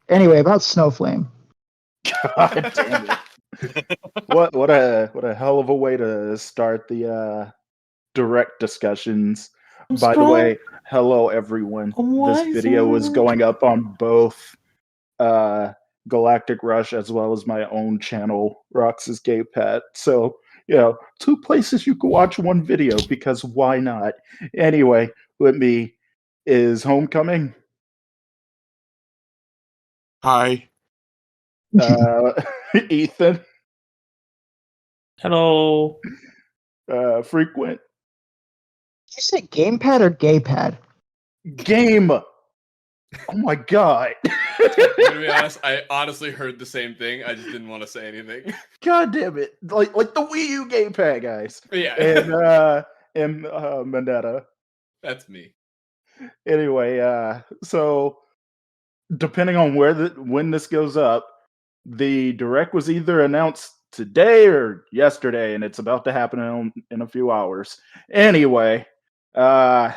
Anyway, about Snowflame. God damn it! What a hell of a way to start the direct discussions. By the way, hello everyone. This video is going up on both Galactic Rush as well as my own channel, Rox's Gamepad. So, two places you can watch one video because why not? Anyway, with me is Homecoming, Hi. Ethan, Hello. Frequent, Did you say gamepad or gaypad? Game. Oh my god. To be honest, I honestly heard the same thing. I just didn't want to say anything. God damn it! Like the Wii U gamepad, guys. Yeah, And Mandetta. that's me. Anyway, so depending on when this goes up, the direct was either announced today or yesterday, and it's about to happen in a few hours. Anyway, to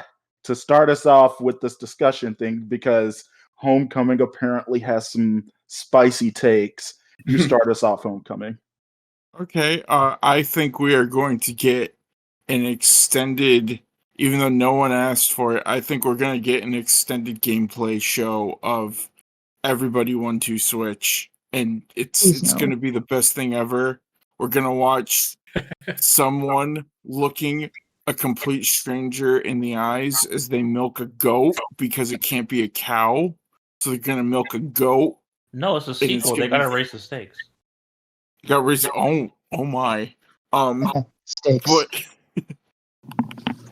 start us off with this discussion thing, because Homecoming apparently has some spicy takes. You start us off, Homecoming. Okay. I think we are going to get an extended, even though no one asked for it, I think we're going to get an extended gameplay show of Everybody 1-2 Switch. And it's going to be the best thing ever. We're going to watch someone looking a complete stranger in the eyes as they milk a goat because it can't be a cow. So they're going to milk a goat. No, it's a sequel. They gotta raise the stakes. Got raised. Oh my. Stakes.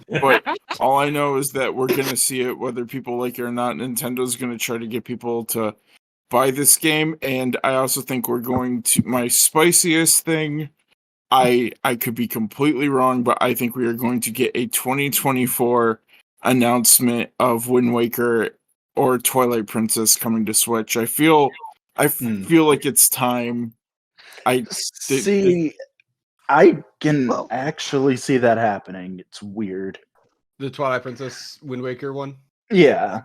But all I know is that we're gonna see it, whether people like it or not. Nintendo's gonna try to get people to buy this game, and I also think we're going to my spiciest thing. I could be completely wrong, but I think we are going to get a 2024 announcement of Wind Waker or Twilight Princess coming to Switch. I feel like it's time. I can actually see that happening. It's weird. The Twilight Princess Wind Waker one? Yeah.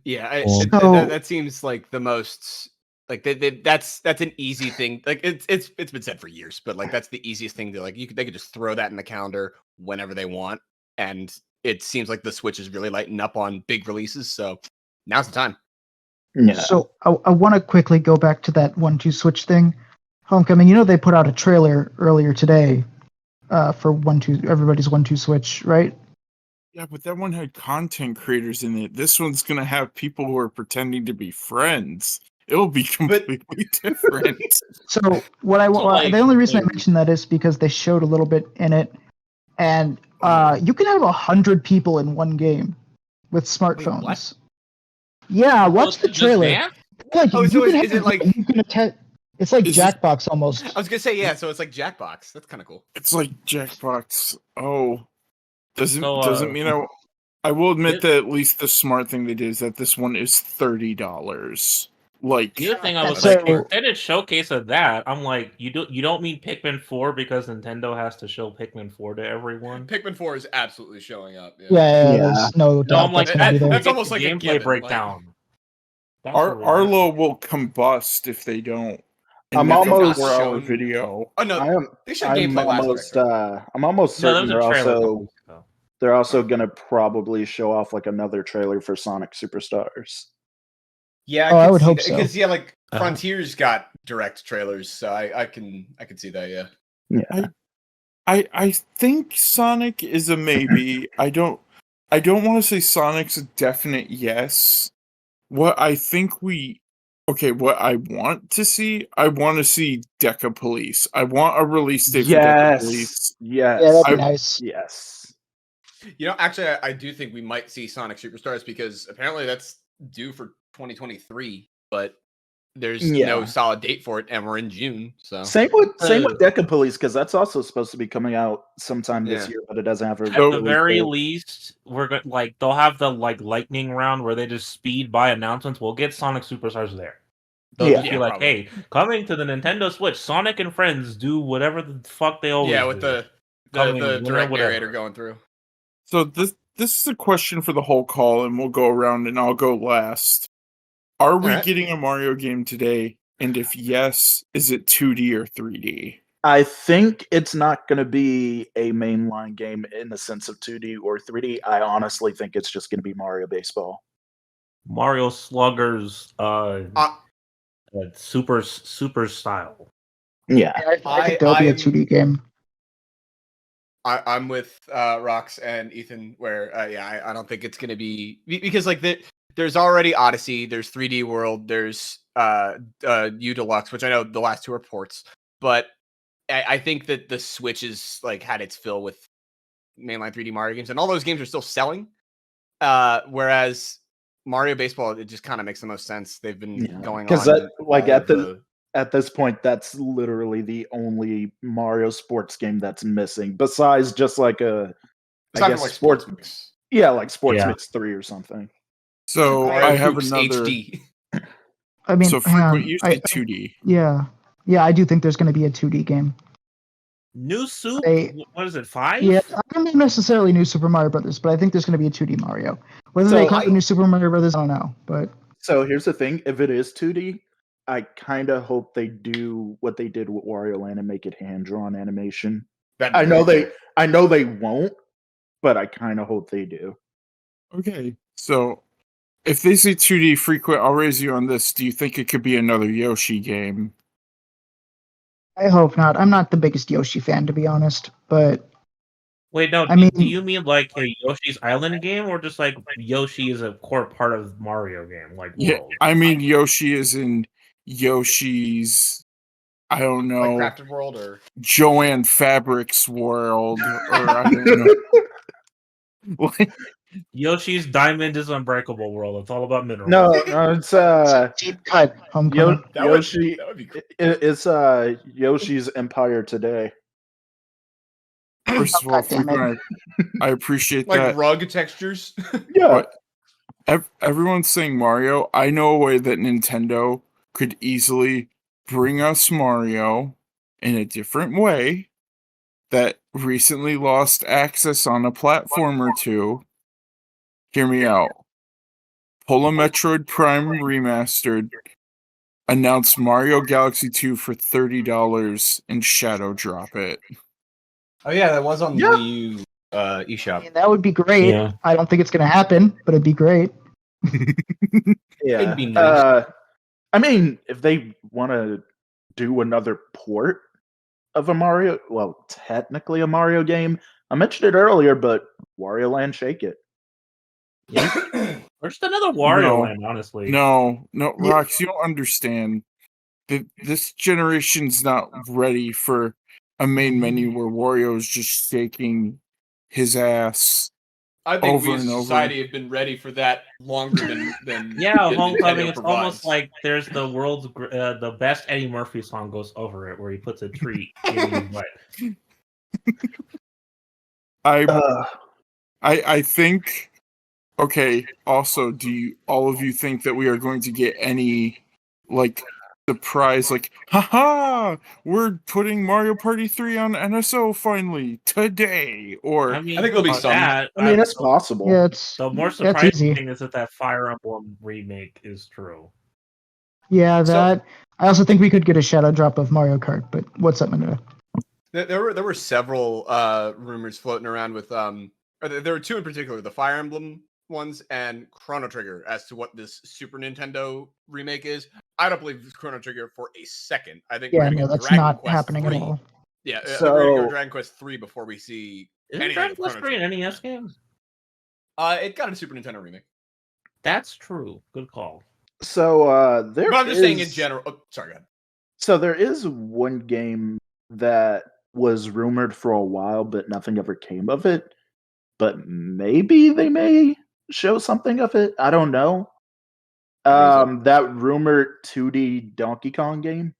Yeah, that seems like the most like that's an easy thing. Like it's been said for years, but like that's the easiest thing to like they could just throw that in the calendar whenever they want, and it seems like the Switch is really lighting up on big releases, so now's the time. Yeah. So I want to quickly go back to that 1-2 Switch thing. Homecoming, they put out a trailer earlier today for Everybody's 1-2 Switch, right? Yeah, but that one had content creators in it. This one's gonna have people who are pretending to be friends. It'll be completely different. So the only reason I mentioned that is because they showed a little bit in it, and you can have 100 people in one game with smartphones. Wait, what? Yeah, watch the trailer. Is it like you can attach? It's like Jackbox almost. I was gonna say so it's like Jackbox. That's kind of cool. It's like Jackbox. Oh, doesn't mean I will admit that at least the smart thing they did is that this one is $30. Like the other thing I was like, extended showcase of that. I'm like, you don't mean Pikmin 4 because Nintendo has to show Pikmin 4 to everyone. Pikmin 4 is absolutely showing up. Yeah. There's no doubt. I'm like, that's almost like gameplay breakdown. Like, Arlo will combust if they don't. I'm almost shown video. Oh no, they should gameplay last week. I'm almost certain they're also gonna probably show off like another trailer for Sonic Superstars. Yeah, I would hope so. Because like Frontiers got direct trailers, so I can see that. Yeah. I think Sonic is a maybe. I don't want to say Sonic's a definite yes. What I want to see, I want to see Deca Police. I want a release date for Deca Police. Yes. Yeah, that'd be nice. Yes. Actually, I do think we might see Sonic Superstars because apparently that's due for 2023, but there's no solid date for it, and we're in June. So same with Deca Police, because that's also supposed to be coming out sometime this year, but it doesn't have. At the very least, we're going they'll have the lightning round where they just speed by announcements. We'll get Sonic Superstars there. They'll just be like, "Hey, coming to the Nintendo Switch, Sonic and friends do whatever the fuck they always do." with the direct narrator going through. So this is a question for the whole call, and we'll go around, and I'll go last. Are we Alright. getting a Mario game today? And if yes, is it 2D or 3D? I think it's not going to be a mainline game in the sense of 2D or 3D. I honestly think it's just going to be Mario Baseball. Mario Sluggers, super style. Yeah, I think there'll be a 2D game. I'm with Rox and Ethan. Where I don't think it's going to be because like there's already Odyssey, there's 3D World, there's U Deluxe, which I know the last two are ports, but I think that the Switch is like had its fill with mainline 3D Mario games, and all those games are still selling. Whereas Mario Baseball, it just kind of makes the most sense. They've been going because on like at this point, that's literally the only Mario sports game that's missing, besides just like Sports Mix. Yeah, like Sports Mix 3 or something. So Mario I have Hoops another. HD. I mean, So frequent use of 2D. Yeah, I do think there's going to be a 2D game. New Soup? What is it, 5? Yeah, I don't know necessarily New Super Mario Brothers, but I think there's going to be a 2D Mario. Whether they call it New Super Mario Brothers, I don't know. But so here's the thing: if it is 2D, I kind of hope they do what they did with Wario Land and make it hand-drawn animation. I know they won't, but I kind of hope they do. Okay, so if they say 2D frequent, I'll raise you on this. Do you think it could be another Yoshi game? I hope not. I'm not the biggest Yoshi fan, to be honest. But wait, no. Do you mean like a Yoshi's Island game, or just like Yoshi is a core part of Mario game, like World? I mean Yoshi is in Yoshi's. I don't know, like Crafted World or Joanne Fabrics World, or I don't know. Yoshi's Diamond is Unbreakable World. It's all about minerals. No, it's deep cut. Yoshi. That would be cool. It's Yoshi's Empire Today. First of all, I appreciate like that. rug textures. Yeah. Everyone's saying Mario. I know a way that Nintendo could easily bring us Mario in a different way that recently lost access on a platform or two. Hear me out. Pull a Metroid Prime Remastered, announce Mario Galaxy 2 for $30 and shadow drop it. Oh yeah, that was on the Wii U eShop. I mean, that would be great. Yeah. I don't think it's going to happen, but it'd be great. Yeah. It'd be nice. I mean, if they want to do another port of a Mario, well, technically a Mario game, I mentioned it earlier, but Wario Land Shake It. Or just another Wario Land, honestly. No, Rox, you don't understand. This generation's not ready for a main menu where Wario's just shaking his ass. I think over we as and a over. society have been ready for that longer than Yeah, Homecoming. Nintendo It's provides. almost like there's the world's the best Eddie Murphy song goes over it, where he puts a treat in his butt. I think. Okay. Also, do all of you think that we are going to get any like surprise? Like, haha! We're putting Mario Party 3 on NSO finally today. Or I mean, I think there'll be some. I mean, it's possible. Yeah, the more easy. surprising thing is that Fire Emblem remake is true. Yeah, that. I also think we could get a shadow drop of Mario Kart. But what's up, Manila? There were several rumors floating around with there were two in particular, the Fire Emblem ones and Chrono Trigger, as to what this Super Nintendo remake is. I don't believe it's Chrono Trigger for a second. I think we're gonna get that's Dragon not Quest happening 3. at all. Yeah, So, we're gonna go Dragon Quest 3 before we see Isn't anything Dragon of Quest Chrono 3 Trigger. an NES game? It got a Super Nintendo remake. That's true. Good call. So there. But I'm just saying in general. Oh, sorry, go ahead. So there is one game that was rumored for a while, but nothing ever came of it. But maybe they may show something of it. I don't know. That rumored 2D Donkey Kong game.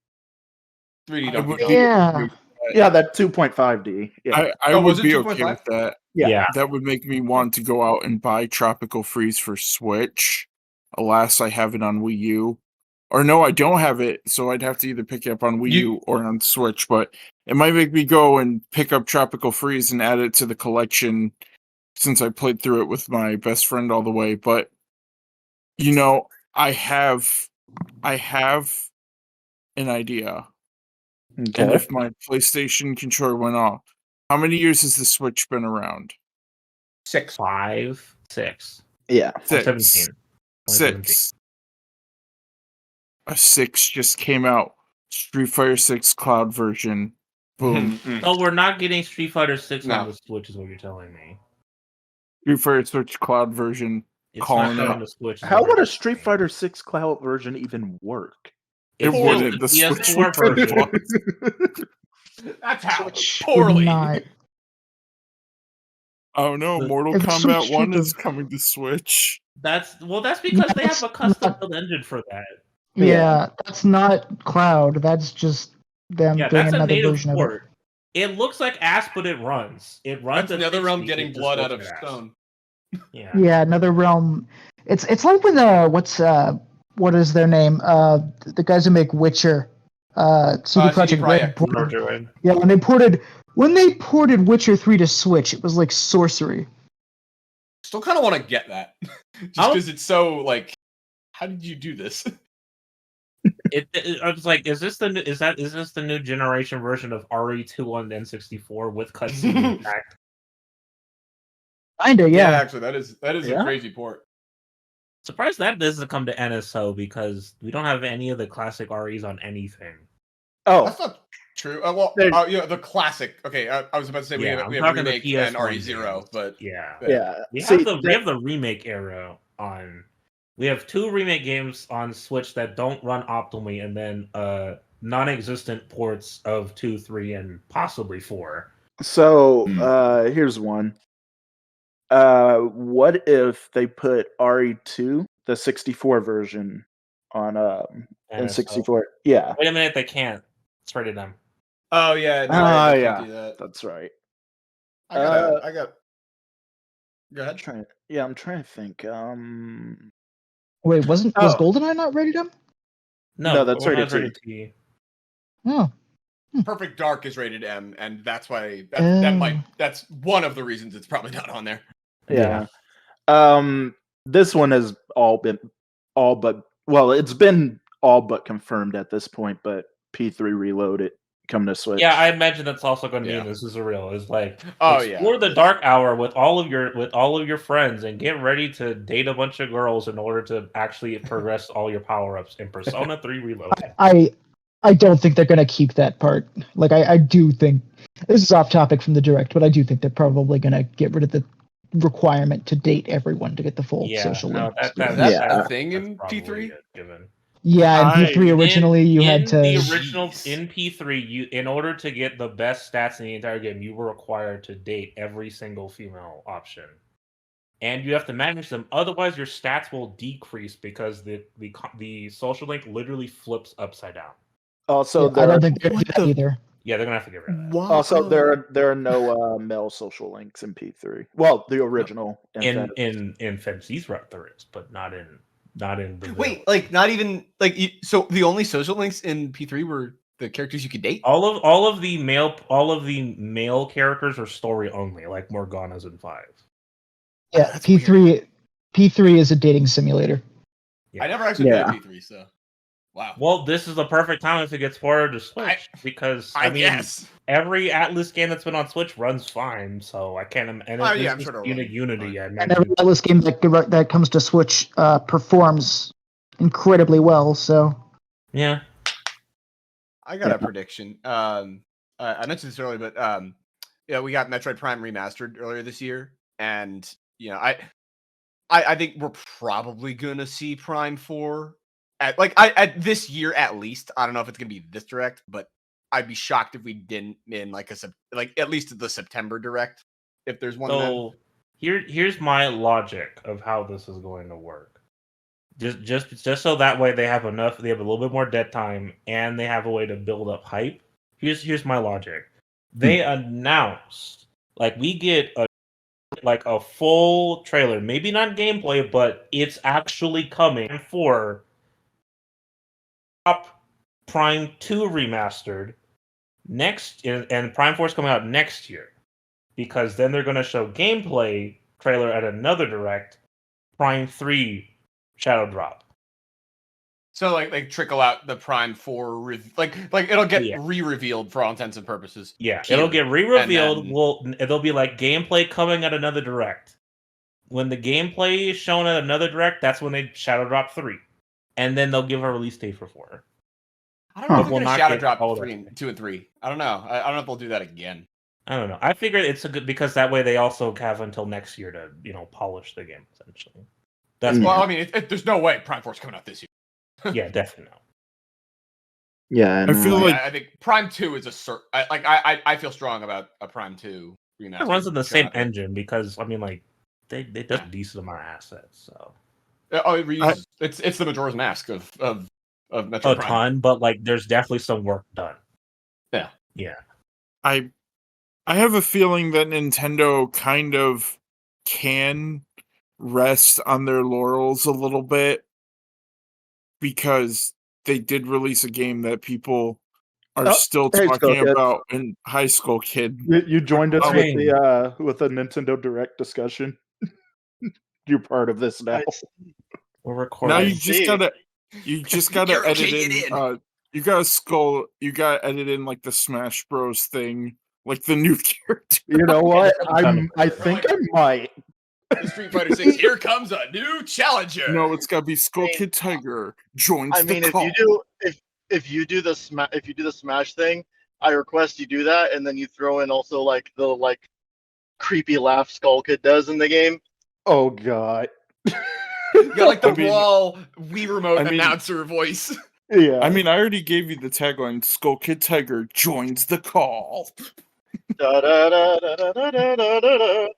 3D Donkey Kong. Yeah, that 2.5D. Yeah, I would be okay with that. Yeah, that would make me want to go out and buy Tropical Freeze for Switch. Alas, I have it on Wii U. Or no, I don't have it, so I'd have to either pick it up on Wii U or on Switch. But it might make me go and pick up Tropical Freeze and add it to the collection, since I played through it with my best friend all the way. But, I have an idea. Okay. And if my PlayStation controller went off, how many years has the Switch been around? 6. 5, 6. Yeah. 2017. 6. A 6 just came out. Street Fighter 6 cloud version. Boom. So we're not getting Street Fighter 6 No. on the Switch, is what you're telling me. Street Fighter 6 cloud version. It's Calling not it. on the Switch. is How what would you're a Street saying. Fighter 6 cloud version even work? It It's wouldn't. just The the Switch PS4 would version. That's how Switch poorly. would not. Oh no, The- Mortal If Kombat Switch 1 could've- is coming to Switch. That's because they have a That's custom not- build engine for that. Yeah, that's not cloud. That's just them Yeah, doing that's a another native version of it. port. It looks like ass, but it runs. It runs. That's at NetherRealm 60, getting it just blood out looks of like ass. stone. Yeah. Yeah, another realm. It's like when what is their name? The guys who make Witcher, CD CD Projekt Red. Projekt. Yeah, when they ported Witcher 3 to Switch, it was like sorcery. Still kind of want to get that, just I'll- because it's so like. How did you do this? I was like, is this the new generation version of RE2 on N64 with cutscene impact? Kinda, yeah. actually, that is Yeah. a crazy port. Surprised that doesn't come to NSO because we don't have any of the classic REs on anything. Oh, That's not true. Well, There- the classic. Okay, I was about to say we Yeah, have I'm talking the remake and PS1 RE0, games. but Yeah. yeah. We See, have the remake era on. We have 2 remake games on Switch that don't run optimally, and then non-existent ports of 2, 3, and possibly 4. So here's one. What if they put RE2, the 64 version, on N64? Yeah, Wait a minute, they can't. It's rated M. oh yeah, no, Ah, I can't yeah. do that. that's right. I got. Go ahead. I'm trying to think. Wait, was Oh. GoldenEye not rated M? No, that's we're rated not T. T. Oh, Perfect Dark is rated M, and that's why Oh. that's one of the reasons it's probably not on there. Yeah. This one has it's been all but confirmed at this point, but P3 Reloaded coming to Switch. Yeah, I imagine that's also going to Yeah. mean this is real. It's like Oh, explore yeah. the dark hour with all of your friends and get ready to date a bunch of girls in order to actually progress all your power ups in Persona 3 Reloaded. I don't think they're gonna keep that part. Like I do think this is off topic from the direct, but I do think they're probably gonna get rid of the requirement to date everyone to get the full Yeah, social no, link. Is Yeah. that a thing in probably P3? a given. Yeah, in P3 originally you had to. the original Jeez. in P3. In order to get the best stats in the entire game, you were required to date every single female option, and you have to manage them. Otherwise, your stats will decrease because the social link literally flips upside down. Also, I there don't are, think they're gonna do that either. Yeah, they're gonna have to get rid of that. also there are no male social links in P3. Well, the original. In Femc's route there is, but not in Brazil. Wait, like not even like so the only social links in P3 were the characters you could date. all of the male characters are story only, like Morgana's in 5. Yeah, that's P3 is a dating simulator. I never actually Yeah. played P3, so wow. Well, this is the perfect time if it gets ported to Switch because I mean guess. every Atlas game that's been on Switch runs fine, so I can't. And Oh, this yeah, I'm is sure it'll Unity, run Unity, I And imagine. every Atlas game that comes to Switch performs incredibly well. So Yeah, I got a prediction. I mentioned this earlier, but yeah, we got Metroid Prime remastered earlier this year, and you know, I think we're probably gonna see Prime 4 at this year at least. I don't know if it's gonna be this direct, but I'd be shocked if we didn't in like at least the September direct. If there's one, then. so here's my logic of how this is going to work. Just so that way they have a little bit more dead time, and they have a way to build up hype. Here's my logic. They announced we get a full trailer, maybe not gameplay, but it's actually coming for Prime 2 remastered next, and Prime 4 is coming out next year, because then they're going to show gameplay trailer at another direct, Prime 3 Shadow Drop. So like trickle out the Prime 4 like it'll get Yeah. re-revealed for all intents and purposes. Yeah, here. it'll get re-revealed. And then- Well, it'll be like gameplay coming at another direct. When the gameplay is shown at another direct, that's when they shadow drop 3, and then they'll give a release date for 4. I don't know if We'll they're not gonna shadow get drop all 2 and 3. I don't know. I don't know if they'll do that again. I don't know. I figured it's a good because that way they also have until next year to polish the game essentially. That's Well, I mean, there's no way Prime 4 is coming out this year. yeah, definitely not. Yeah, I feel like I think Prime 2 is I feel strong about a Prime 2 remaster. It runs in the going same out there. engine because I mean, like they does a decent amount of assets. So It reuses. It's the Majora's Mask of Metro a Prime. ton, but like there's definitely some work done. Yeah. Yeah. I have a feeling that Nintendo kind of can rest on their laurels a little bit because they did release a game that people are still Hey, talking Skull Kid. about in High School Kid. You joined us Fine. with the Nintendo Direct discussion. You're part of this now. We're recording. Now you just gotta You're edit kicking in. You gotta edit in like the Smash Bros thing, like the new character. You know what? I think I might. The Street Fighter 6. Here comes a new challenger. No, it's gotta be Skull Kid Tiger joins the call. if you do the Smash thing, I request you do that, and then you throw in also like the creepy laugh Skull Kid does in the game. Oh god. Yeah, like the I mean- raw Wii remote I mean- announcer voice. Yeah. I mean, I already gave you the tagline: Skull Kid Tiger joins the call. Da, da, da, da, da, da, da, da, da.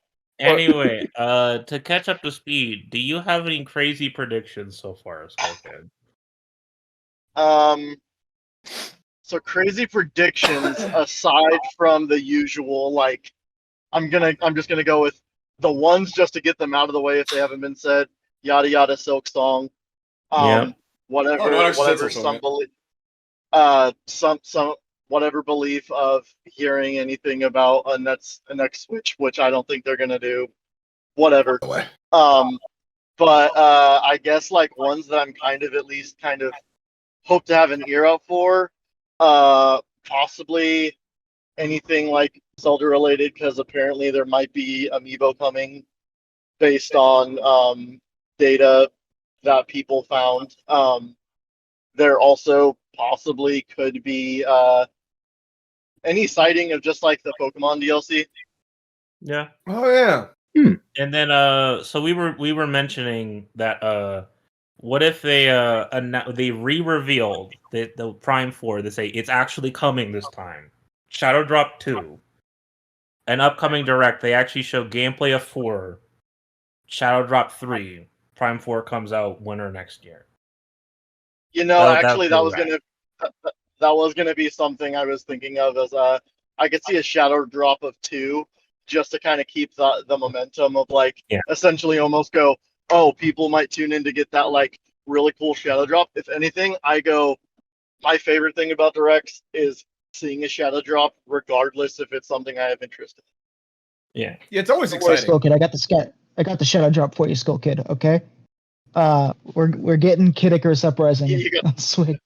Anyway, to catch up to speed, do you have any crazy predictions so far, Skullkid? So crazy predictions aside from the usual, I'm just gonna go with the ones just to get them out of the way if they haven't been said. Yada yada Silk Song. Yeah. Whatever, Oh, no, actually, whatever Silk Song, some whatever belief of hearing anything about a next Switch, which I don't think they're gonna do. Whatever. But I guess ones that I'm kind of hope to have an ear out for, possibly anything like Zelda related, because apparently there might be amiibo coming based on data that people found. There also possibly could be any sighting of just the Pokemon DLC. Yeah. Oh yeah. And then so we were mentioning that what if they they re-revealed the Prime 4, they say it's actually coming this time. Shadow Drop 2. An upcoming direct, they actually show gameplay of 4. Shadow Drop 3. Prime 4 comes out winter next year. That was gonna be something I was thinking of as I could see a Shadow Drop of 2 just to kind of keep the momentum of essentially almost go, oh, people might tune in to get that really cool Shadow Drop. If anything, my favorite thing about directs is seeing a Shadow Drop regardless if it's something I have interest in. Yeah. Yeah, it's always Don't worry, exciting. Skull Kid, I got the Shadow Drop for you, Skull Kid. Okay. We're getting Kid Icarus Uprising You got- on Switch.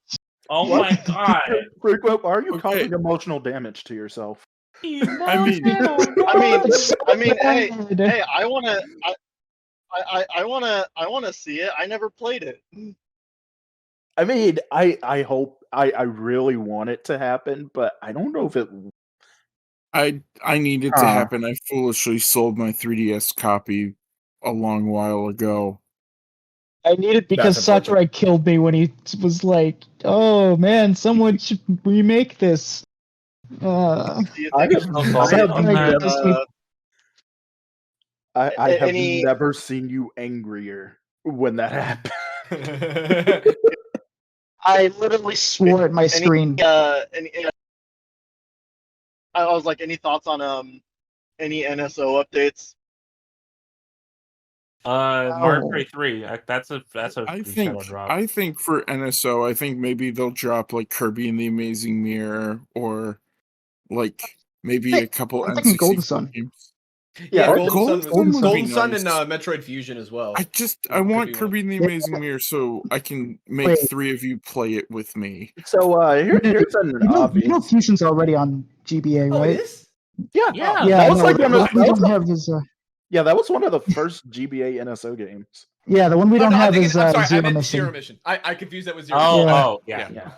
Oh my god. Frequent, why are you Okay. causing emotional damage to yourself? I mean, Hey, I wanna see it. I never played it. I mean, I hope I really want it to happen, but I don't know if it. I need it to happen. I foolishly sold my 3DS copy a long while ago. I need it because That's important. Sakurai killed me when he was like, "Oh man, someone should remake this." Do you I think have, no I thoughts have, on never, that. I have any- never seen you angrier when that happened. I literally swore at my screen. I was like, any thoughts on any NSO updates? Mario Kart 3. That's a I good Shadow think Drop. for NSO, I think maybe they'll drop Kirby and the Amazing Mirror, or maybe Hey, a couple I'm thinking Golden N64 Sun. games. Yeah, Golden Golden Sun Sun, would be Golden Sun nice. and Metroid Fusion as well. I Could want be Kirby and the Yeah. Amazing Mirror so I can make Wait. 3 of you play it with me. So here's an You know obvious. Fusion's already on GBA, Oh, right? it is? Yeah, Yeah. Yeah, that was no, like one the of one we don't have is yeah, that was one of the first GBA NSO games. yeah, the one we Oh, don't no, have I'm is sorry, I Zero meant Mission. Zero Mission. I confused that with Zero Oh, Mission. Yeah. oh, yeah, Yeah.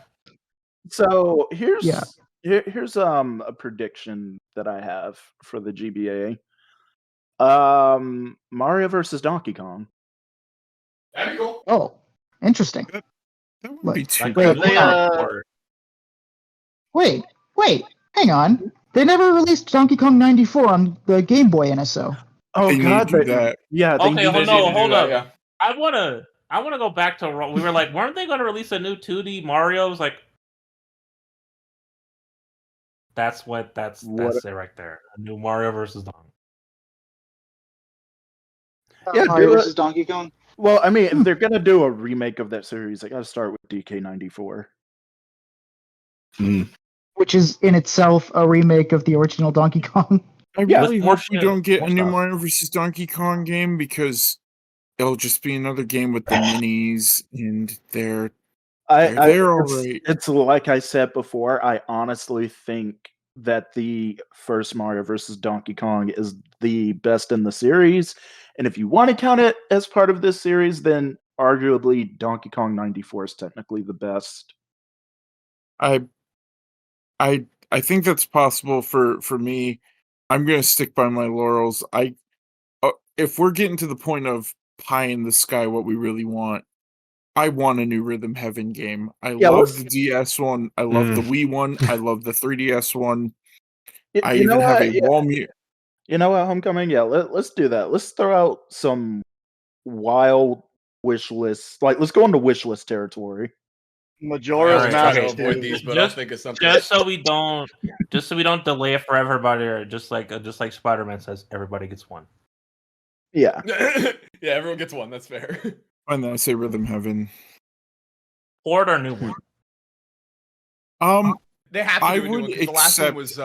So here's Yeah. here's a prediction that I have for the GBA. Mario versus Donkey Kong. That'd be cool. Oh, interesting. That wouldn't What? be too Like, Wait, bad. wait, hang on. They never released Donkey Kong 94 on the Game Boy NSO. Oh They need God, to do that. yeah. They Okay, need hold to on, do hold that. up. I wanna go back to we were like, weren't they gonna release a new 2D Mario? It was like that's What- it right there. A new Mario versus Donkey. Yeah, Mario do it. versus Donkey Kong. Well, I mean, if they're gonna do a remake of that series, they gotta start with DK94. Which is in itself a remake of the original Donkey Kong. I Yeah, really with more hope we shit, don't get more a new stuff. Mario vs. Donkey Kong game because it'll just be another game with the minis and they're they're all right. It's like I said before. I honestly think that the first Mario versus Donkey Kong is the best in the series, and if you want to count it as part of this series, then arguably Donkey Kong 94 is technically the best. I think that's possible for me. I'm gonna stick by my laurels. If we're getting to the point of pie in the sky, what we really want, I want a new Rhythm Heaven game. I love the DS one. I love the Wii one. I love the 3DS one. I You know even have what? a Yeah. wall mute. You know what, Homecoming? Yeah, let's do that. Let's throw out some wild wish lists. Like, let's go into wish list territory. Majora's Alright, Mask trying to 2. avoid these, but I'll Just- think of something. Just so we don't delay it for everybody, just like Spider-Man says, everybody gets one. Yeah. Yeah, everyone gets one. That's fair. And then I say Rhythm Heaven. Port or new one. They have to I do a new would one because the last one accept- was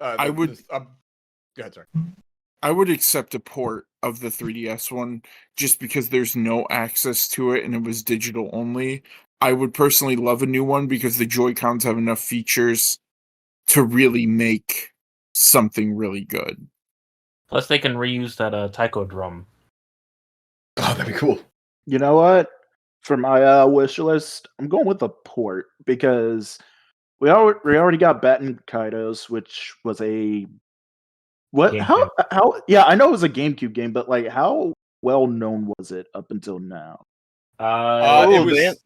I would- go ahead, sorry. I would accept a port of the 3DS one just because there's no access to it and it was digital only. I would personally love a new one because the Joy-Cons have enough features to really make something really good. Plus, they can reuse that taiko drum. Oh, that'd be cool. You know what? For my wish list, I'm going with a port because we already got Batten Kaitos, which was a what? How? Yeah, I know it was a GameCube game, but like, how well known was it up until now? It was.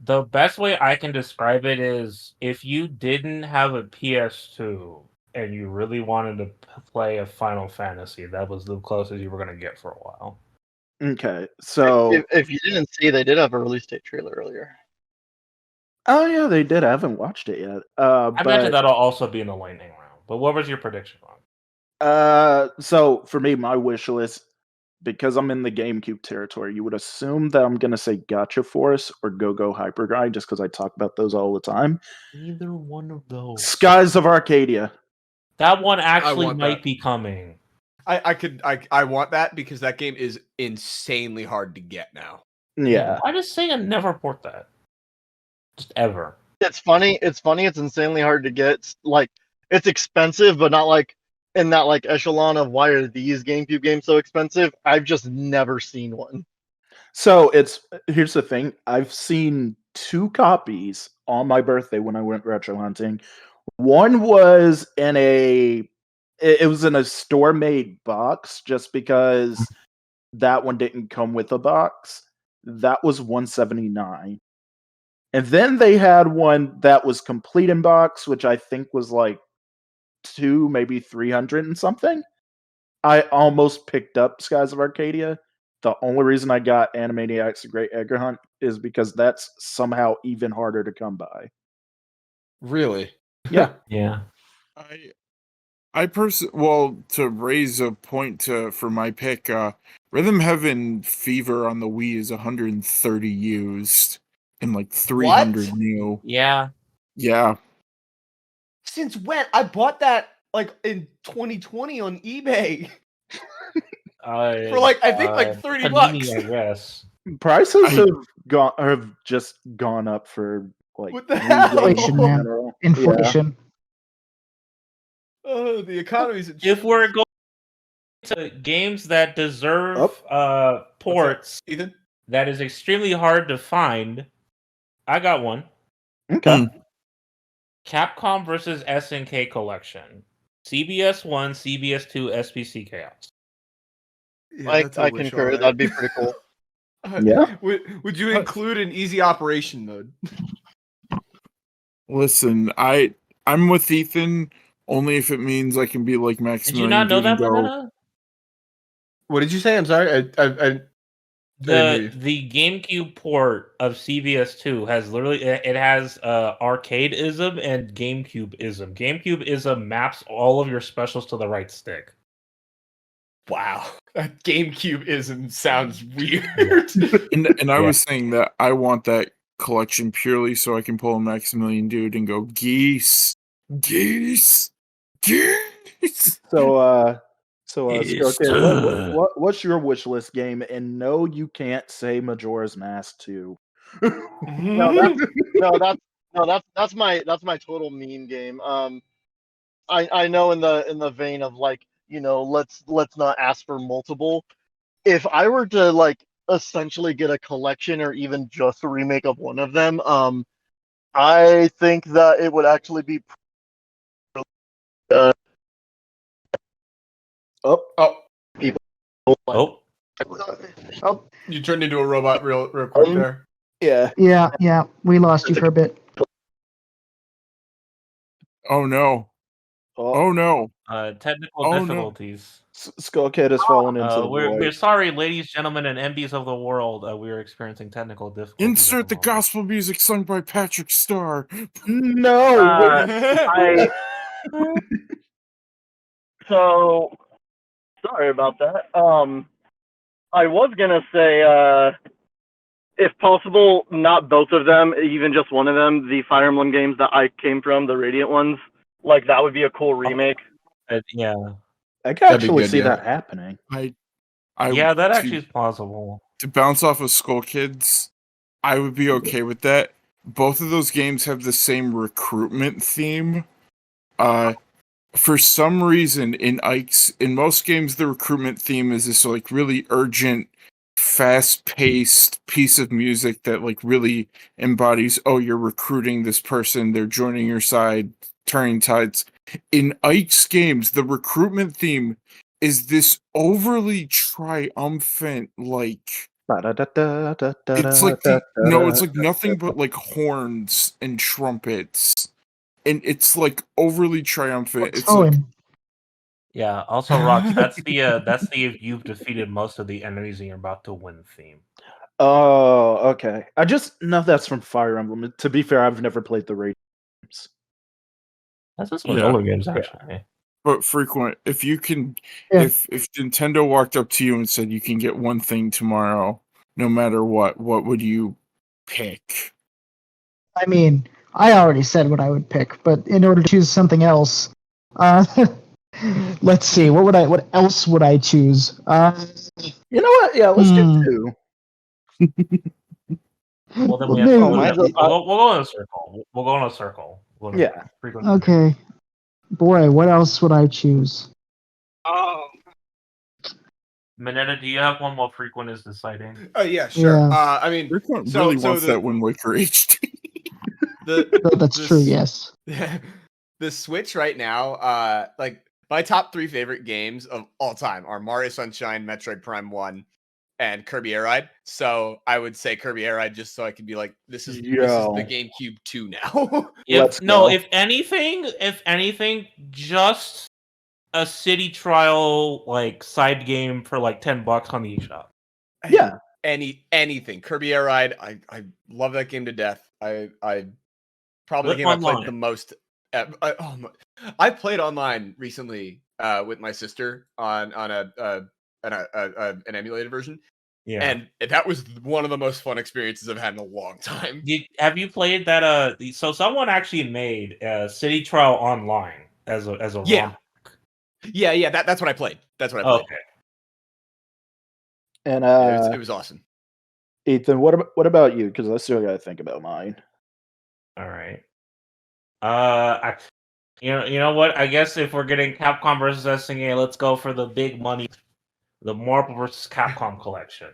The best way I can describe it is if you didn't have a PS2 and you really wanted to play a Final Fantasy, that was the closest you were going to get for a while. Okay, so If you didn't see, they did have a release date trailer earlier. oh yeah, they did. I haven't watched it yet. I But imagine that'll also be in the lightning round. But what was your prediction on? so for me, my wish list, because I'm in the GameCube territory, you would assume that I'm gonna say Gotcha Force or Go-Go Hyperdrive, just because I talk about those all the time. Either one of those. Skies of Arcadia. That one actually want might that. be coming. I want that because that game is insanely hard to get now. Yeah. I just say I never port that. Just ever. It's funny. It's insanely hard to get. Like, it's expensive, but not like in that like echelon of why are these GameCube games so expensive? I've just never seen one. So here's the thing. I've seen 2 copies on my birthday when I went retro hunting. One was in it was in a store made box just because that one didn't come with a box. That was $179. And then they had one that was complete in box, which I think was like 2, maybe 300 and something. I almost picked up Skies of Arcadia. The only reason I got Animaniacs: The Great Edgar Hunt is because that's somehow even harder to come by. Really? Yeah. Yeah. To raise a point for my pick, Rhythm Heaven Fever on the Wii is 130 used and like 300 new. Yeah. Yeah. Since when? I bought that like in 2020 on eBay For like I think like $30. Panini, I guess. Prices have just gone up for like What the hell? Inflation, man. general. Inflation. Oh, the economy's in If we're going to games that deserve ports Ethan, that is extremely hard to find, I got one. Okay. Capcom versus SNK Collection. CBS 1, CBS 2, SPC Chaos. yeah, I that's a wish, concur. alright. That'd be pretty cool. Yeah. Would you include an easy operation mode? Listen, I'm with Ethan only if it means I can be like Did Maximilian. you not know Dude and that, go, Manetta? What did you say? I'm sorry. I The GameCube port of CBS2 has literally it has arcade-ism and GameCube-ism. GameCube-ism maps all of your specials to the right stick. Wow, that GameCube-ism sounds weird. and I Yeah. was saying that I want that collection purely so I can pull a Maximilian Dude and go geese. So, It's okay, what's your wish list game? And no, you can't say Majora's Mask 2. That's my total meme game. I know in the vein of like, let's not ask for multiple. If I were to like essentially get a collection or even just a remake of one of them, I think that it would actually be people. Oh, Oh, You turned into a robot real quick there. Yeah. yeah. We lost you for a bit. Oh no. Oh no. technical Oh, no. difficulties. Skullkid has fallen into the We're void. sorry, ladies, gentlemen, and MBs of the world. We are experiencing technical difficulties. Insert the gospel music sung by Patrick Starr. No. So sorry about that. I was gonna say, if possible, not both of them, even just one of them. The Fire Emblem games that I came from, the Radiant ones, like that would be a cool remake. Yeah, I can That'd be actually good, see yeah. that happening. yeah, that actually is possible. To bounce off of Skull Kids, I would be okay with that. Both of those games have the same recruitment theme. For some reason, in most games, the recruitment theme is this like really urgent, fast-paced piece of music that like really embodies, oh, you're recruiting this person, they're joining your side, turning tides. In Ike's games, the recruitment theme is this overly triumphant, like it's like it's like nothing but like horns and trumpets, and it's like overly triumphant. It's like Yeah. Also, Rox, that's the you've defeated most of the enemies and you're about to win theme. Oh, okay. I just know that's from Fire Emblem. To be fair, I've never played the Radiant games. That's just some Yeah. older games, actually. But frequent, if you can, Yeah. if Nintendo walked up to you and said you can get one thing tomorrow, no matter what would you pick? I mean, I already said what I would pick, but in order to choose something else, let's see. What else would I choose? You know what? Yeah, let's do 2. Well, then we Maybe- have to mine's we'll go in a circle. We'll go in a circle. Yeah. Okay. Boy, what else would I choose? Minetta, do you have one while Frequent is deciding? Oh yeah, sure. Yeah. I mean, Frequent so- really so wants the- that Wind Waker HD. That's this- true, yes. The Switch right now, like my top 3 favorite games of all time are Mario Sunshine, Metroid Prime 1, and Kirby Air Ride. So I would say Kirby Air Ride just so I can be like, this is the GameCube 2 now. Let's go. If anything, just a city trial like side game for like $10 on the eShop. Yeah. Anything. Kirby Air Ride, I love that game to death. I probably the Flip game I played online. the most. I played online recently with my sister on an emulated version, Yeah. and that was one of the most fun experiences I've had in a long time. Have you played that? So someone actually made City Trial Online as a Yeah. Yeah, that's what I played. That's what I played. Okay. And It was awesome. Ethan, what about you? Because I still got to think about mine. All right. You know what? I guess if we're getting Capcom versus SNK, let's go for the big money, the Marvel versus Capcom collection.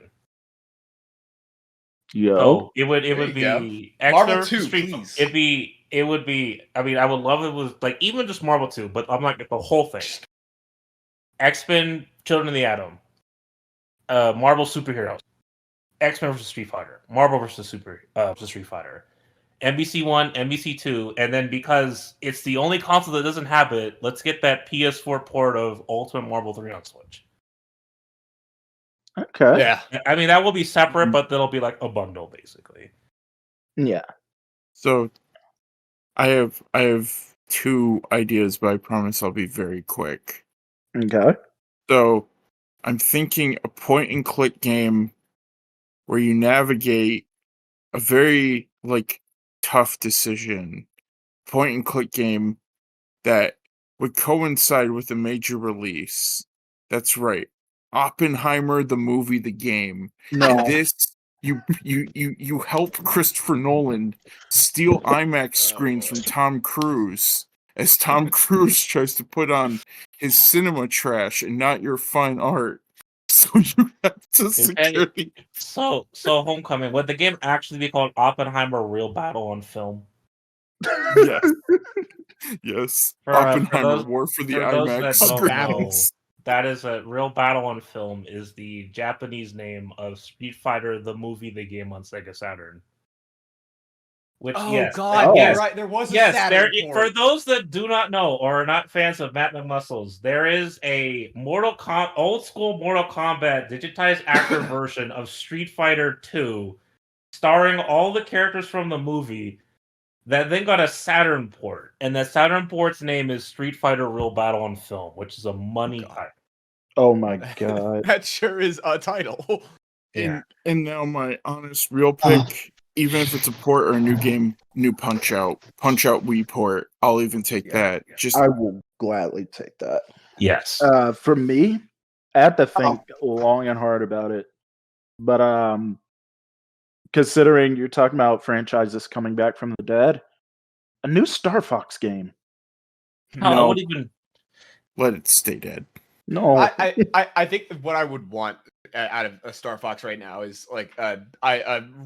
Yo, So it would There you be go. Marvel X 2, Street. please. It would be. I mean, I would love if it was like even just Marvel 2, but I'm like the whole thing. X-Men, Children of the Atom, Marvel superheroes, X-Men versus Street Fighter, Marvel versus Street Fighter, NBC 1, NBC 2, and then because it's the only console that doesn't have it, let's get that PS4 port of Ultimate Marvel 3 on Switch. okay. Yeah. I mean, that will be separate, but that'll be like a bundle, basically. Yeah. So I have 2 ideas, but I promise I'll be very quick. Okay. So I'm thinking a point and click game where you navigate a very tough decision. Point and click game that would coincide with a major release. That's right. Oppenheimer, the movie, the game. No. And this you help Christopher Nolan steal IMAX screens from Tom Cruise as Tom Cruise tries to put on his cinema trash and not your fine art. So you have to security. So Homecoming, would the game actually be called Oppenheimer Real Battle on Film? Yes. Yes. Oppenheimer those- War for the for those IMAX that don't know, screens. that is a Real Battle on Film is the Japanese name of Street Fighter, the movie, the game on Sega Saturn. Which yes, right. There was a Saturn port. For those that do not know or are not fans of Matt McMuscles, there is a old school Mortal Kombat digitized actor version of Street Fighter 2, starring all the characters from the movie, that then got a Saturn port, and the Saturn port's name is Street Fighter Real Battle on Film, which is a money title. Oh my god. That sure is a title. Yeah. And now my honest real pick, even if it's a port or a new game, new Punch Out Wii port, I'll even take that. Just I will gladly take that. Yes. For me, I had to think long and hard about it. But considering you're talking about franchises coming back from the dead, a new Star Fox game. I would even let it stay dead. No. I think what I would want out of a Star Fox right now is like a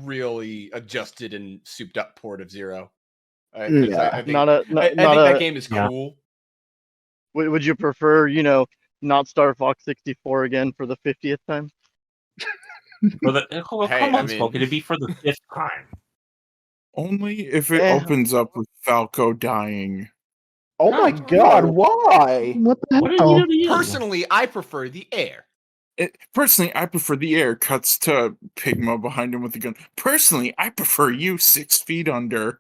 really adjusted and souped up port of Zero. I think that game is cool. Would you prefer, not Star Fox 64 again for the 50th time? Spoke. It'd be for the 5th time. Only if it opens up with Falco dying. Oh my god, why? What the hell? Personally, I prefer the air. Personally, I prefer the air. Cuts to Pigma behind him with a gun. Personally, I prefer you 6 feet under.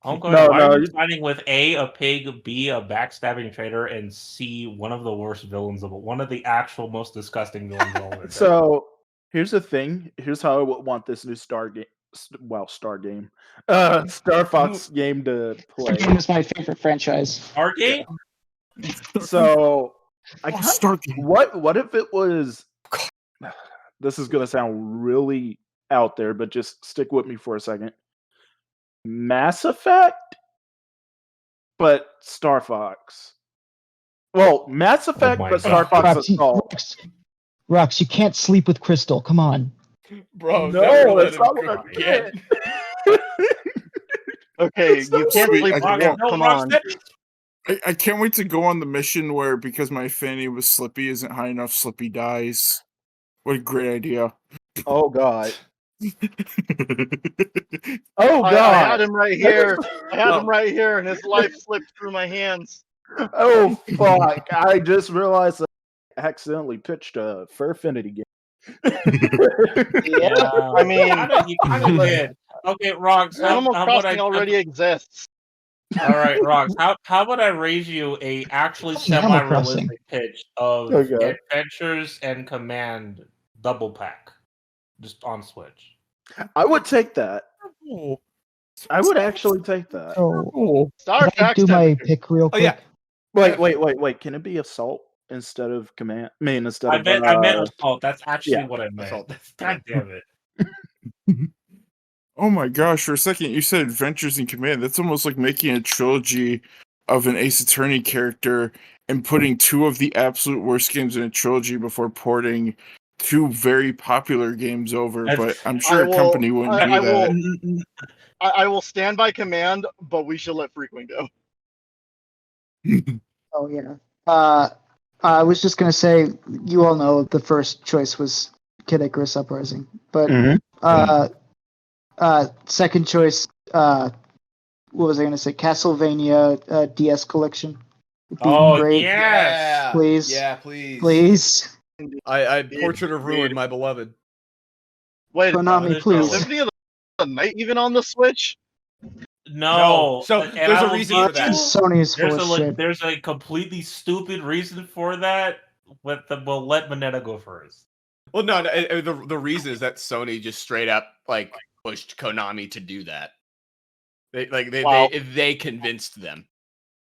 Why are you fighting with A pig, B, a backstabbing traitor, and C, one of the worst villains one of the actual most disgusting villains of all time? So here's the thing. Here's how I would want this new Star Fox game to play. Star game is my favorite franchise. Star game? So Star game. What if it was? This is gonna sound really out there, but just stick with me for a second. Mass Effect, but Star Fox. Well, Mass Effect, but Star Fox Assault. Rox, you can't sleep with Crystal. Come on. Bro, no, that's not what I'm getting. Okay, you can't sleep with Wolf. Come on. I can't wait to go on the mission where, because my affinity with Slippy isn't high enough, Slippy dies. What a great idea. Oh, God. Oh, God. I had him right here. And his life slipped through my hands. Oh, fuck. I just realized I accidentally pitched a Furfinity game. Yeah, I mean, you kind of did. Okay, Rox, Animal Crossing already exists. All right, Rox, how about I raise you a actually semi-realistic pitch of Adventures and Command double pack, just on Switch? I would take that. I would actually take that. Oh, Star can I do my pick real quick? Oh, yeah. Wait. Can it be assault instead of command? I mean, instead of I meant assault. That's actually yeah, what I meant. assault. God damn it. Oh my gosh, for a second you said Adventures in Command. That's almost like making a trilogy of an Ace Attorney character and putting two of the absolute worst games in a trilogy before porting two very popular games over, but I'm sure a company wouldn't do that. I will stand by Command, but we should let Frequent go. Oh yeah. I was just gonna say, you all know the first choice was Kid Icarus Uprising, but second choice, what was I gonna say? Castlevania DS collection. Would be great. Yeah, Please. Yeah, please. Please. I Portrait of Ruin, my beloved. Wait, Konami, please. Symphony of the Night even on the Switch? No. So and there's I a will reason give for that. you- Sony's full There's of a shit. there's a completely stupid reason for that. We'll let Mineta go first. Well, no, the reason is that Sony just straight up like pushed Konami to do that. They convinced them.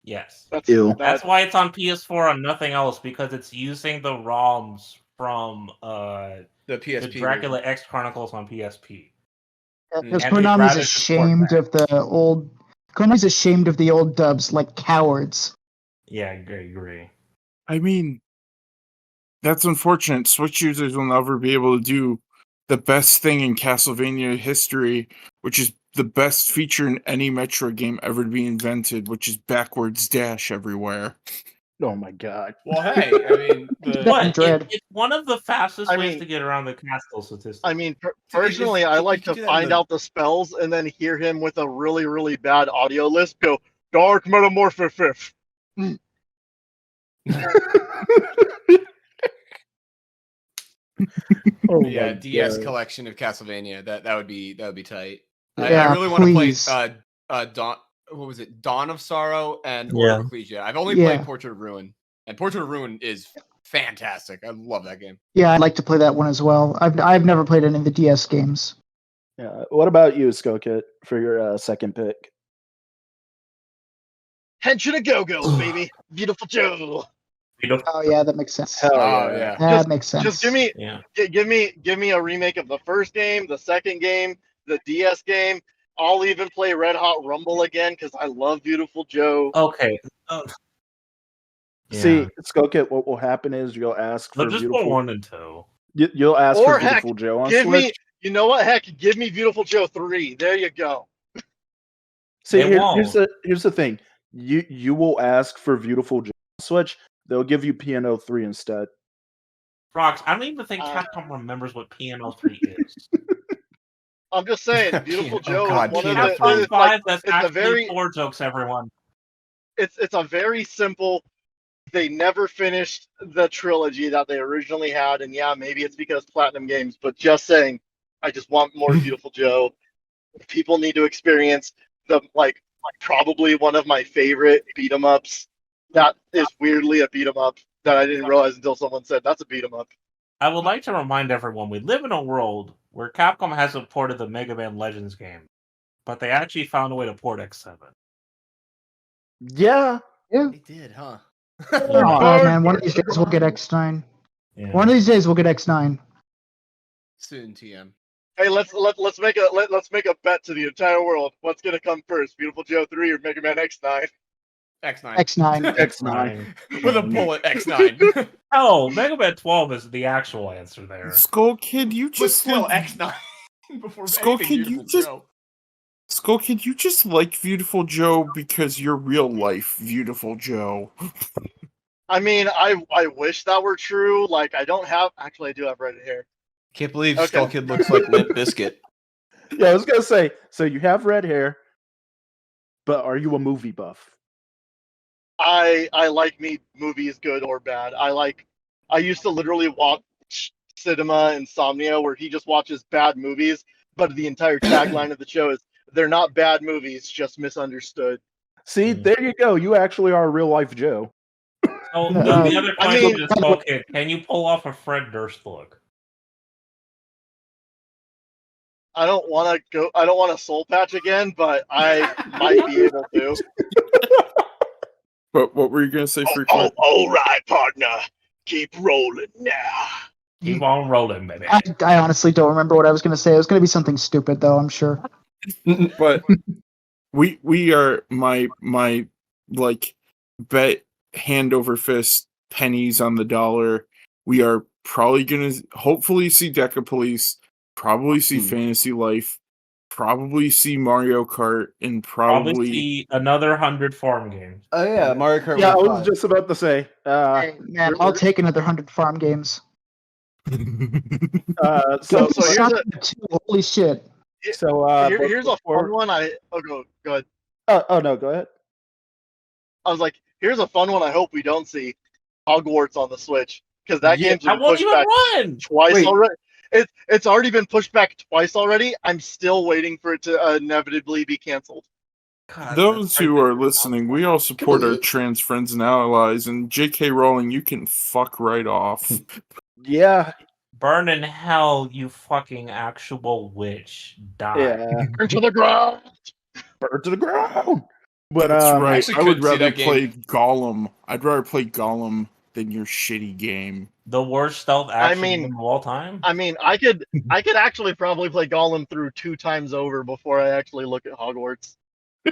Yes. Ew. That's why it's on PS4 and nothing else, because it's using the ROMs from the PSP the Dracula X Chronicles on PSP. Because And we'd Konami's rather just ashamed port of the old. Konami's ashamed of the old dubs, like cowards. Yeah, I agree. I mean, that's unfortunate. Switch users will never be able to do the best thing in Castlevania history, which is the best feature in any Metroid game ever to be invented, which is backwards dash everywhere. Oh my god. Well, hey, I mean, It's one of the fastest I ways mean- to get around the castle statistics. I mean, personally, I like you to do that in find the- out the spells and then hear him with a really, really bad audio list go, Dark Metamorphosis. Oh yeah, my DS God. collection of Castlevania. That would be tight. Yeah, I really want to play please. Dawn. What was it? Dawn of Sorrow and Yeah. Order of Ecclesia. I've only Yeah. played Portrait of Ruin, and Portrait of Ruin is fantastic. I love that game. Yeah, I'd like to play that one as well. I've never played any of the DS games. Yeah. What about you, Skokit, for your second pick? Henshin a Go-Go, baby. Beautiful Joe. Oh yeah, that makes sense. Hell Oh yeah. yeah. That makes sense. Just give me Yeah. give me a remake of the first game, the second game, the DS game. I'll even play Red Hot Rumble again because I love Beautiful Joe. Okay. See, Skokit, what will happen is you'll ask for Let's just put beautiful. 1 and 2. You'll ask Or for heck, Beautiful Joe on Give me, Switch. you know what? Heck, give me Beautiful Joe 3. There you go. See, They here's the thing. You will ask for Beautiful Joe on Switch. They'll give you Piano 3 instead. Frogs, I don't even think Uh, Capcom remembers what PNL3 is. I'm just saying, Beautiful Oh, Joe God, is one Piano of the. 3. It's, Capcom like, 5, that's it's a actually very- 4 jokes, everyone. it's a very simple. They never finished the trilogy that they originally had, and yeah, maybe it's because Platinum Games. But just saying, I just want more Beautiful Joe. People need to experience the like probably one of my favorite beat 'em ups. That is weirdly a beat 'em up that I didn't realize until someone said that's a beat 'em up. I would like to remind everyone we live in a world where Capcom hasn't ported the Mega Man Legends game, but they actually found a way to port X7. Yeah. They did, huh? Oh man, one of these days we'll get X9. Yeah. One of these days we'll get X9. Soon, TM. Hey, let's make a bet to the entire world. What's gonna come first, Beautiful Joe 3 or Mega Man X9? X9. X9. X9. With a bullet, X9. Oh, Mega Man 12 is the actual answer there. Skull Kid, you But just still, like X9. Before Skull anything, Kid, you Beautiful just- Joe. Skull Kid, you just like Beautiful Joe because you're real life Beautiful Joe. I mean, I wish that were true. Like, I don't have. Actually, I do have red hair. Can't believe Okay. Skull Kid looks like Limp Bizkit. Yeah, I was gonna say. So you have red hair, but are you a movie buff? I like movies, good or bad. I used to literally watch Cinema Insomnia, where he just watches bad movies, but the entire tagline of the show is they're not bad movies, just misunderstood. See, there you go. You actually are a real life Joe. So Yeah, the other I question mean- is, okay, can you pull off a Fred Durst look? I don't want to soul patch again, but I might be able to. But what were you gonna say, Frequent? all right, partner. Keep rolling now. Keep on rolling, baby. I honestly don't remember what I was going to say. It was going to be something stupid, though, I'm sure. But we are my like bet hand over fist pennies on the dollar. We are probably gonna hopefully see Deca Police, probably see Fantasy Life, probably see Mario Kart, and Probably see another 100 farm games. Oh yeah, Mario Kart. Yeah, I was 5. just about to say. Hey, man, I'll take another 100 farm games. So here's a- Holy shit. here's a fun one. Go ahead. Oh no, go ahead. I was like, here's a fun one. I hope we don't see Hogwarts on the Switch because that game's I been won't pushed even back run. twice Wait. already. It's already been pushed back twice already. I'm still waiting for it to inevitably be canceled. God, Those that's who right. are listening, we all support our trans friends and allies, and J.K. Rowling, you can fuck right off. Yeah, Burn in hell, you fucking actual witch. Die. yeah. Burn to the ground. Burn to the ground. But That's right. actually I would couldn't see rather that game. play Gollum. I'd rather play Gollum than your shitty game. The worst stealth action mean- game of all time. I mean, I could actually probably play Gollum through 2 times over before I actually look at Hogwarts.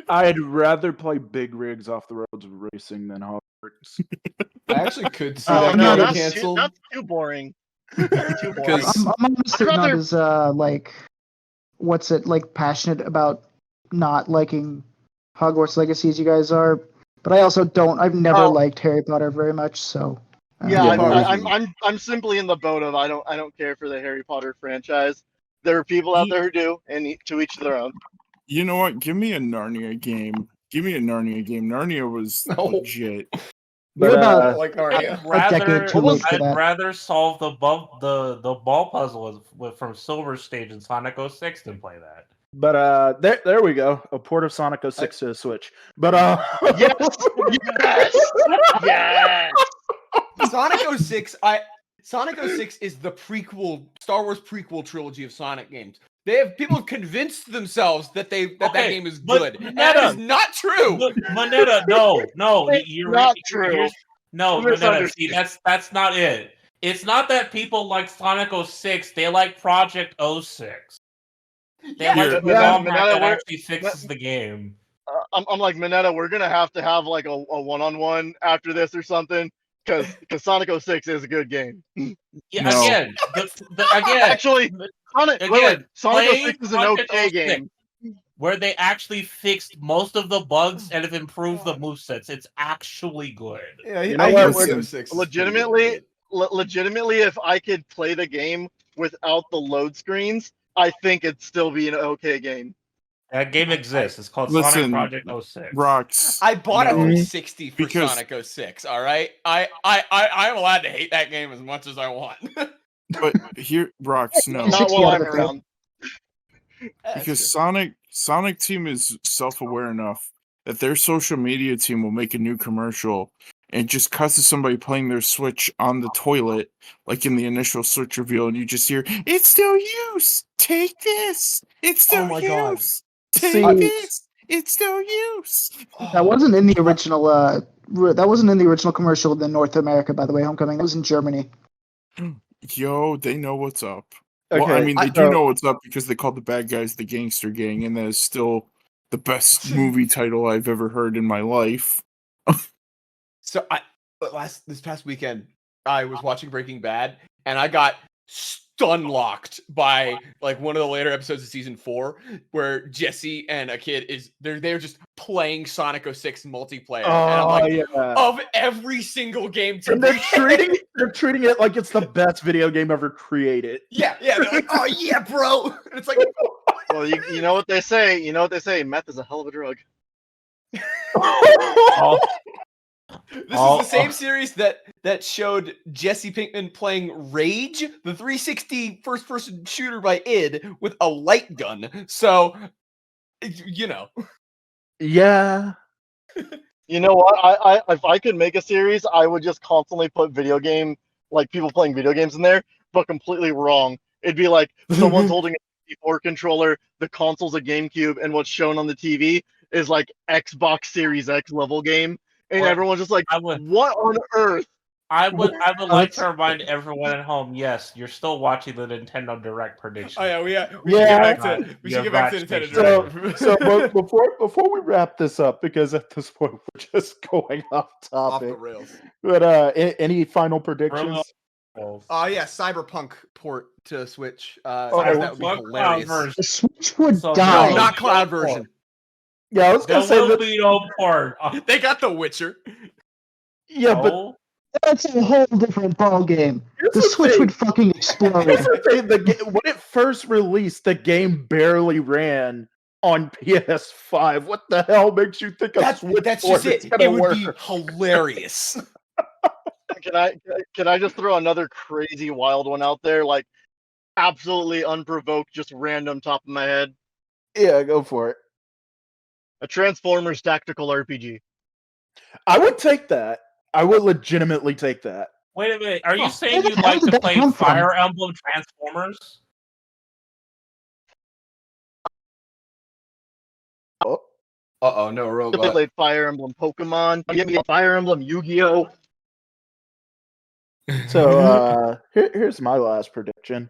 I'd rather play big rigs off the roads of racing than Hogwarts. I actually could see Oh that no, getting that's canceled. that's too boring. That's too boring. Because- I'm honestly I'd not rather- as passionate about not liking Hogwarts Legacy as you guys are, but I also don't. I've never Oh. liked Harry Potter very much, so. Yeah, Yeah. I'm simply in the boat of I don't care for the Harry Potter franchise. There are people out there who do, and to each their own. You know what? Give me a Narnia game. Give me a Narnia game. Narnia was No. legit. What But, about like I'd a decade too late for that? rather solve the ball puzzle from Silver Stage in Sonic 06 than play that. But there we go. A port of Sonic 06 to the Switch. But Yes, yes. Sonic 06, Sonic 06 is the prequel, Star Wars prequel trilogy of Sonic games. People have convinced themselves that that Okay, game is but good. And that is not true. Look, Moneta, no, It's you're not true. No, You Moneta, see, misunderstand. that's not it. It's not that people like Sonic 06, they like Project 06. They Yeah, like yeah, the ROM hack Mineta, that we're- actually fixes the game. I'm like Mineta. We're gonna have to have like a one-on-one after this or something, because Sonic 06 is a good game. Yeah, No. again, again, Actually, Sonic Again, Sonic play 06 is an Project okay 06. game. where they actually fixed most of the bugs and have improved the movesets. It's actually good. Yeah, You know I what, use we're- 06 Legitimately, legitimately, if I could play the game without the load screens, I think it'd still be an okay game. That game exists. It's called Listen, Sonic Project 06. Rocks. I bought a No. 360 for Because- Sonic 06. All right, I'm allowed to hate that game as much as I want. But here, Rocks, no. Not 60 while out I'm of it. around. Because Sonic team is self-aware enough that their social media team will make a new commercial and just cuts to somebody playing their Switch on the toilet, like in the initial Switch reveal, and you just hear, "It's still use. Take this. It's still my God. use. Take See- this. It's still use." That wasn't in the original. That wasn't in the original commercial in North America, by the way. Homecoming. That was in Germany. Yo, they know what's up. Well, I Okay, mean, they so- do know what's up because they called the bad guys the Gangster Gang, and that is still the best movie title I've ever heard in my life. So this past weekend, I was watching Breaking Bad, and I got stun locked by like one of the later episodes of season 4, where Jesse and a kid they're just playing Sonic 06 multiplayer, and I'm like, yeah. of every single game to And they're play. they're treating it like it's the best video game ever created. Yeah, they're like, oh yeah, bro. And it's like, Well, you know what they say. You know what they say. Meth is a hell of a drug. Oh, this Oh, is the same oh. series that showed Jesse Pinkman playing Rage, the 360 first-person shooter by id, with a light gun. So, you know, Yeah. You know what? I if I could make a series, I would just constantly put video game, like people playing video games in there, but completely wrong. It'd be like someone's holding a 64 controller, the console's a GameCube, and what's shown on the TV is like Xbox Series X level game, and What? everyone's just like, I would- "What on earth?" I would like to remind everyone at home, yes, you're still watching the Nintendo Direct prediction. Oh yeah, we Yeah. should get back to You we should have get back to not Nintendo changed Direct. But before we wrap this up, because at this point we're just going off off the topic. rails. But any final predictions? Oh yeah, Cyberpunk port to Switch. Oh, that would be Cyberpunk hilarious. Cloud version. The Switch would So, die. No, not cloud No version. Yeah, I was There gonna say will that. be no port. They got The Witcher. Yeah, but No? That's a whole different ball game. here's The Switch thing. would fucking explode. Here's the thing, when it first released, the game barely ran on PS5. What the hell makes you think a Switch That's port just is it. gonna It would work? be hilarious. Can I just throw another crazy wild one out there? Like, absolutely unprovoked, just random top of my head. Yeah, go for it. A Transformers tactical RPG. I would take that. I would legitimately take that. Wait a minute. Are you Where saying the you'd hell like did to that play come from? Fire Emblem Transformers? Uh-oh, no I robot. played Fire Emblem Pokemon. Give me Fire Emblem Yu-Gi-Oh. So here's my last prediction.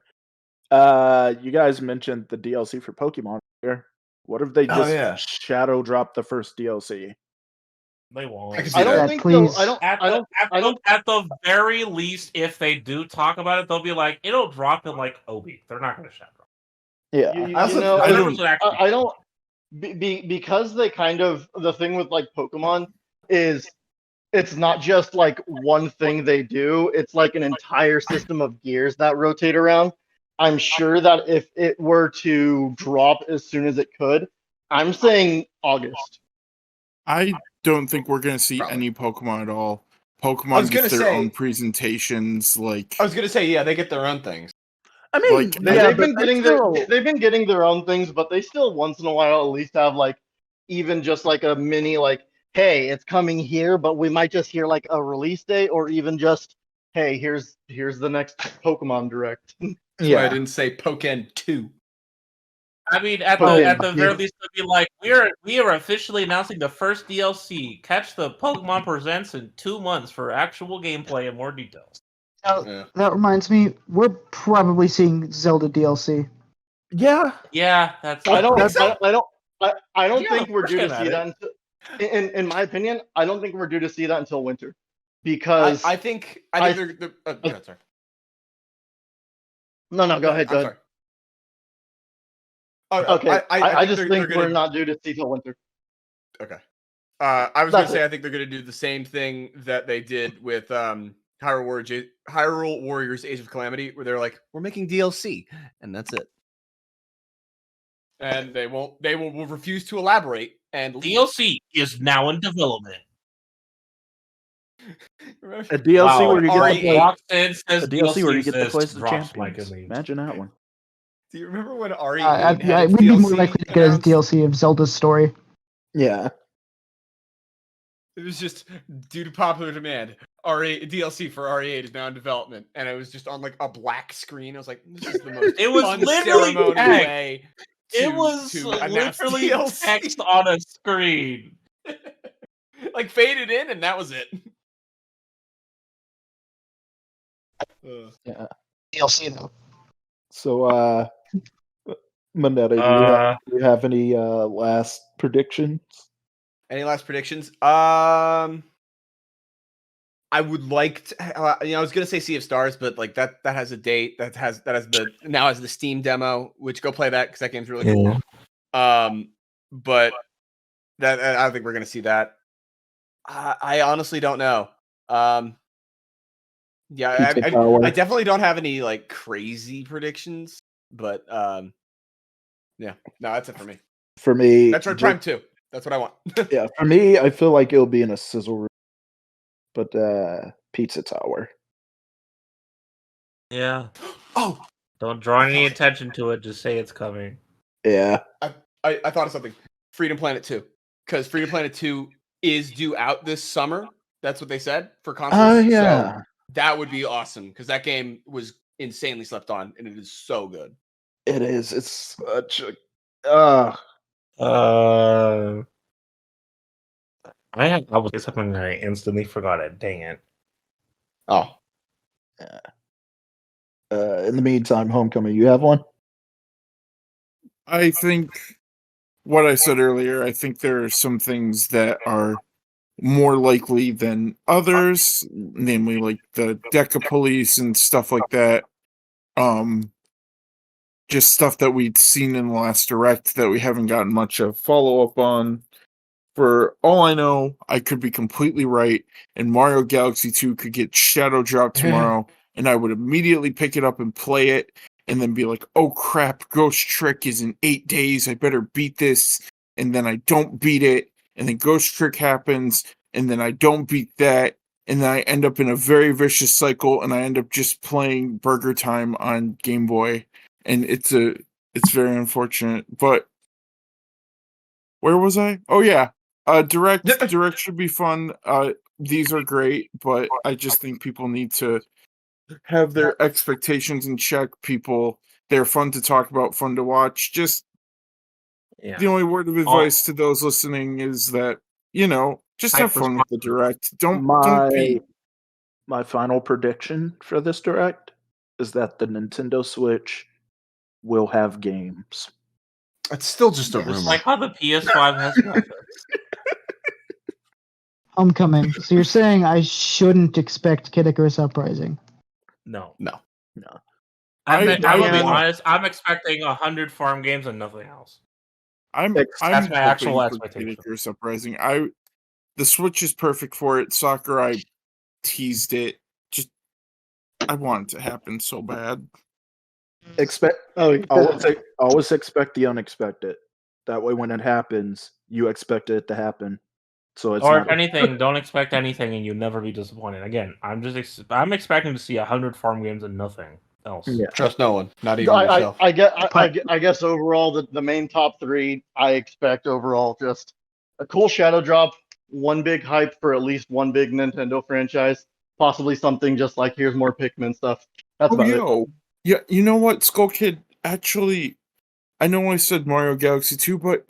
You guys mentioned the DLC for Pokemon here. What if they just shadow drop the first DLC? They won't. I can see I don't that. think Please. they'll. At the very least, if they do talk about it, they'll be like, it'll drop in like a week. They're not going to shadow. Yeah. You I also- know, I I don't- don't. I don't because they kind of the thing with like Pokemon is it's not just like one thing they do. It's like an entire system of gears that rotate around. I'm sure that if it were to drop as soon as it could, I'm saying August. I don't think we're going to see Probably. any Pokemon at all. I Pokemon was gonna get their say- own presentations. Like, I was gonna say, yeah, they get their own things. I mean, Like, They've been but getting still- they've been getting their own things, but they still once in a while at least have like even just like a mini like, hey, it's coming here, but we might just hear like a release date, or even just, hey, here's the next Pokemon Direct. That's why I yeah. didn't say Pokken 2. I mean, at the very least, they'll be like, we are officially announcing the first DLC. Catch the Pokemon Presents in 2 months for actual gameplay and more details. Yeah. That reminds me, we're probably seeing Zelda DLC. Yeah. Yeah, that's. I don't Yeah, think we're due to working see at that until, in my opinion, I don't think we're due to see that until winter. Because I think they're sorry. no, go ahead, I'm go ahead. sorry. Oh, Okay, I just they're think gonna- we're not due to see till winter. Okay. I was going That's to say I think they're going to do the same thing that they did with Hyrule Warriors: Age of Calamity, where they're like, "We're making DLC," and that's it. And they will refuse to elaborate and leave. DLC is now in development. A DLC where you get RE8. to play, Walks in, says a DLC where you get to says play as the drops like champions. a leaf. Imagine that one. Do you remember when RE8 had its We'd be more DLC likely to get a announced? DLC of Zelda's story. Yeah. It was just due to popular demand. DLC for RE8 is now in development, and it was just on like a black screen. I was like, "This is the most It was literally unceremonious text. way." It was to announce literally DLC. text on a screen. Like faded in, and that was it. Yeah. DLC though. So, Moneta, do you have any last predictions? Any last predictions? I would like to. I was gonna say Sea of Stars, but like that has a date. That has the Steam demo. Which go play that because that game's really cool. But that I don't think we're gonna see that. I honestly don't know. Yeah, I definitely don't have any like crazy predictions, but yeah, no, that's it for me. For me, Metroid Prime 2. That's what I want. yeah, for me, I feel like it'll be in a sizzle room, but Pizza Tower. Yeah. Oh, Don't draw any attention to it. Just say it's coming. Yeah. I thought of something. Freedom Planet 2, because Freedom Planet 2 is due out this summer. That's what they said for consoles. Oh yeah. So that would be awesome because that game was insanely slept on, and it is so good. It is. It's such a. I was something I instantly forgot it. Dang it. Oh, In the meantime, Homecoming, you have one? I think what I said earlier, I think there are some things that are more likely than others, namely like the Deca Police and stuff like that. Just stuff that we'd seen in the last direct that we haven't gotten much of follow up on. For all I know, I could be completely right, and Mario Galaxy 2 could get shadow dropped tomorrow, and I would immediately pick it up and play it, and then be like, oh crap, Ghost Trick is in 8 days, I better beat this, and then I don't beat it, and then Ghost Trick happens, and then I don't beat that, and then I end up in a very vicious cycle, and I end up just playing Burger Time on Game Boy, and it's very unfortunate, but where was I? Oh yeah. Direct should be fun. These are great, but I just think people need to have their expectations in check. They're fun to talk about, fun to watch. Just the only word of advice to those listening is that, just have fun with the direct. Don't be. My final prediction for this direct is that the Nintendo Switch will have games. It's still just a rumor. Like how the PS5 has graphics. Homecoming. So you're saying I shouldn't expect Kid Icarus Uprising? No. I will be am- honest. I'm expecting 100 farm games and nothing else. I'm That's my actual hoping for expectation. Kid Icarus Uprising. The Switch is perfect for it. Sakurai teased it. Just I want it to happen so bad. Always expect the unexpected. That way, when it happens, you expect it to happen. So it's Or not if anything, don't expect anything and you'll never be disappointed. Again, I'm expecting to see 100 farm games and nothing else. Yeah. trust no one, not even yourself. I guess overall the main top three I expect overall just a cool shadow drop, one big hype for at least one big Nintendo franchise, possibly something just like here's more Pikmin stuff. That's about it. Yeah, you know what, Skull Kid? Actually, I know I said Mario Galaxy 2, but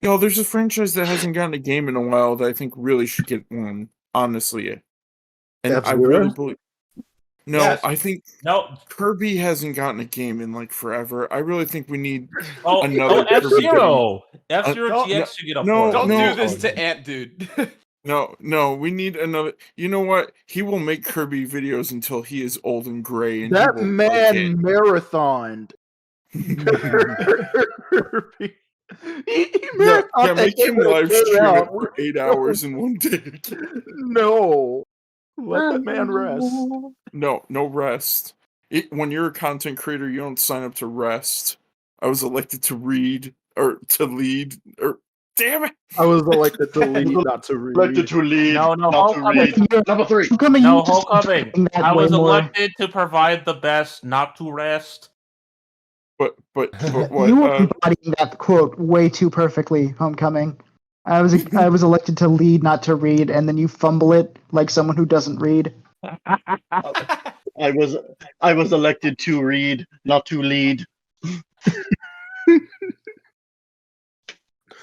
there's a franchise that hasn't gotten a game in a while that I think really should get one, honestly. And I really believe. No, Yes. I think Kirby hasn't gotten a game in like forever. I really think we need another F-Zero. F-Zero GX should get a no, port. Don't do this to Ant Dude. No, we need another. You know what? He will make Kirby videos until he is old and gray. And that man marathoned. Kirby. He marathoned. Make him live stream it for 8 hours in one day. No, let that man rest. No rest. When you're a content creator, you don't sign up to rest. I was elected to read or to lead or. Damn it! I was elected to lead, not to read. Elected to lead, No, not to read. Number 3. No, Homecoming. I was elected to provide the best, not to rest. But what? You were embodying that quote way too perfectly, Homecoming. I was elected to lead, not to read, and then you fumble it like someone who doesn't read. I was elected to read, not to lead.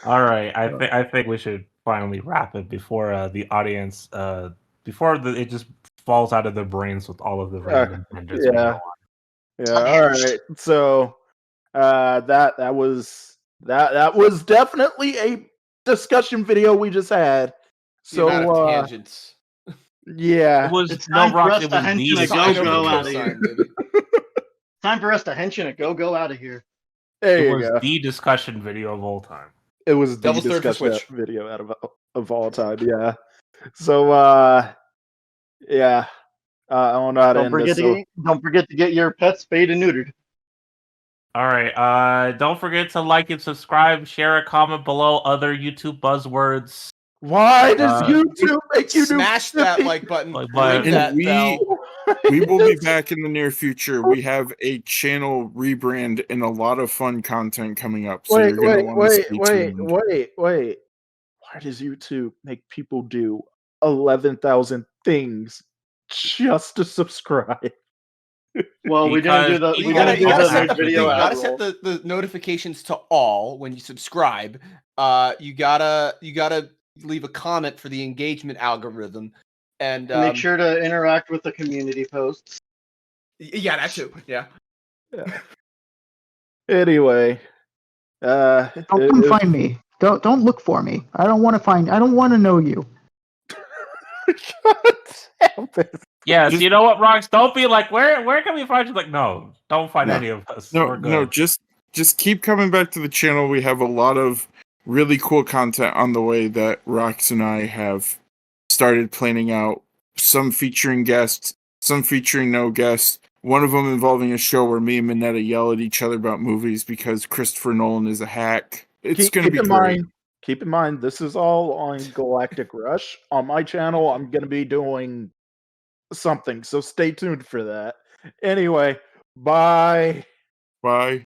All right, I think we should finally wrap it before the audience it just falls out of their brains with all of the random tangents. Yeah. All right. So that was definitely a discussion video we just had. So tangents. Yeah, it was It's time for us to henshin a go out of Sign, here. baby. Time for us to henshin a go out of here. there It you was go. the discussion video of all time. It was the Devil's third for discussion Switch. video out of all time. Yeah. So yeah. I don't know how to end this. Don't forget to get your pets spayed and neutered. All right. Don't forget to like and subscribe, share a comment below other YouTube buzzwords. Why does YouTube make you smash that like button? Like Ring button. that And bell. we will be back in the near future. We have a channel rebrand and a lot of fun content coming up. So you're gonna want to stay tuned. wait. Why does YouTube make people do 11,000 things just to subscribe? Well, we're gonna do the Because we're gonna do You gotta the set next video You gotta ad set roll. the notifications to all when you subscribe. You gotta leave a comment for the engagement algorithm. And Make sure to interact with the community posts. Yeah, that too. Yeah. Anyway, Don't come find me. Don't look for me. I don't want to find. I don't want to know you. Yes, you know what, Rox? Don't be like, where can we find you? Like, no, don't find any of us. No, We're good. no, just keep coming back to the channel. We have a lot of really cool content on the way that Rox and I have started planning out. Some featuring guests, some featuring no guests. One of them involving a show where me and Minetta yell at each other about movies because Christopher Nolan is a hack. It's going to be great. Keep in mind, this is all on Galactic Rush. On my channel, I'm going to be doing something, so stay tuned for that. Anyway, bye. Bye.